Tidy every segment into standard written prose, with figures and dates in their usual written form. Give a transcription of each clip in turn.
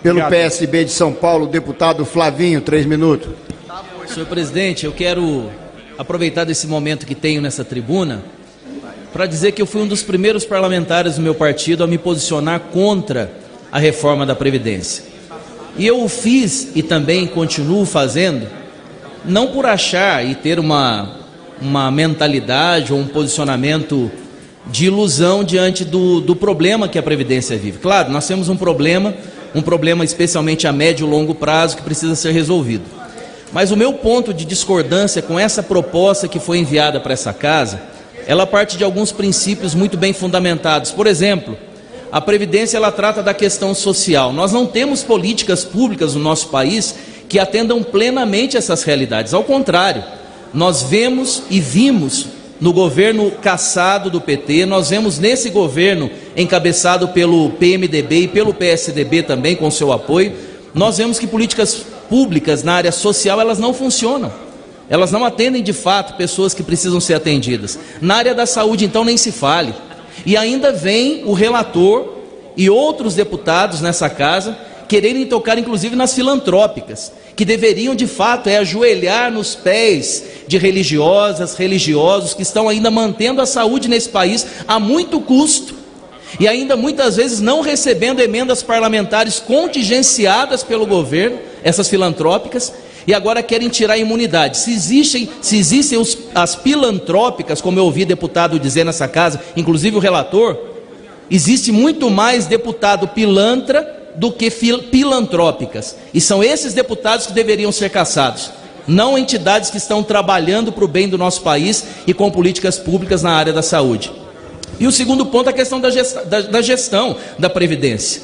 Pelo Obrigado. PSB de São Paulo, o deputado Flavinho, 3 minutos. Senhor presidente, eu quero aproveitar desse momento que tenho nessa tribuna para dizer que eu fui um dos primeiros parlamentares do meu partido a me posicionar contra a reforma da Previdência. E eu o fiz e também continuo fazendo, não por achar e ter uma mentalidade ou um posicionamento de ilusão diante do problema que a Previdência vive. Claro, nós temos um problema especialmente a médio e longo prazo que precisa ser resolvido. Mas o meu ponto de discordância com essa proposta que foi enviada para essa casa, ela parte de alguns princípios muito bem fundamentados. Por exemplo, a Previdência ela trata da questão social. Nós não temos políticas públicas no nosso país que atendam plenamente essas realidades. Ao contrário, nós vemos e vimos no governo cassado do PT, nós vemos nesse governo encabeçado pelo PMDB e pelo PSDB também com seu apoio, nós vemos que políticas públicas na área social elas não funcionam. Elas não atendem de fato pessoas que precisam ser atendidas. Na área da saúde, então, nem se fale. E ainda vem o relator e outros deputados nessa casa quererem tocar inclusive nas filantrópicas, que deveriam de fato ajoelhar nos pés de religiosas, religiosos que estão ainda mantendo a saúde nesse país a muito custo e ainda muitas vezes não recebendo emendas parlamentares contingenciadas pelo governo, essas filantrópicas, e agora querem tirar a imunidade. Se existem as pilantrópicas, como eu ouvi deputado dizer nessa casa, inclusive o relator, existe muito mais deputado pilantra do que pilantrópicas, e são esses deputados que deveriam ser cassados, não entidades que estão trabalhando para o bem do nosso país e com políticas públicas na área da saúde. E o segundo ponto é a questão da gestão da Previdência.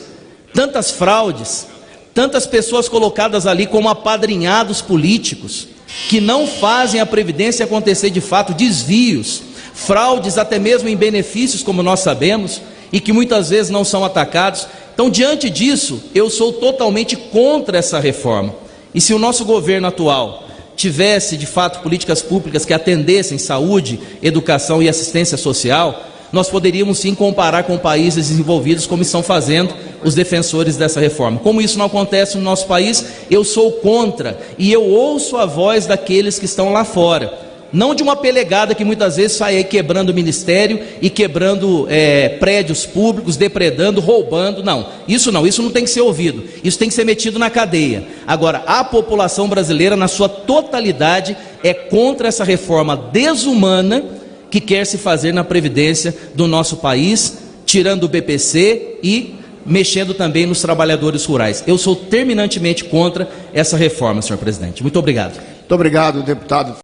Tantas fraudes, tantas pessoas colocadas ali como apadrinhados políticos, que não fazem a Previdência acontecer de fato, desvios, fraudes até mesmo em benefícios, como nós sabemos, e que muitas vezes não são atacados. Então, diante disso, eu sou totalmente contra essa reforma. E se o nosso governo atual tivesse, de fato, políticas públicas que atendessem saúde, educação e assistência social, nós poderíamos sim comparar com países desenvolvidos, como estão fazendo os defensores dessa reforma. Como isso não acontece no nosso país, eu sou contra e eu ouço a voz daqueles que estão lá fora. Não de uma pelegada que muitas vezes sai aí quebrando o ministério e quebrando prédios públicos, depredando, roubando. Isso não tem que ser ouvido. Isso tem que ser metido na cadeia. Agora, a população brasileira, na sua totalidade, é contra essa reforma desumana que quer se fazer na Previdência do nosso país, tirando o BPC e mexendo também nos trabalhadores rurais. Eu sou terminantemente contra essa reforma, senhor presidente. Muito obrigado. Muito obrigado, deputado.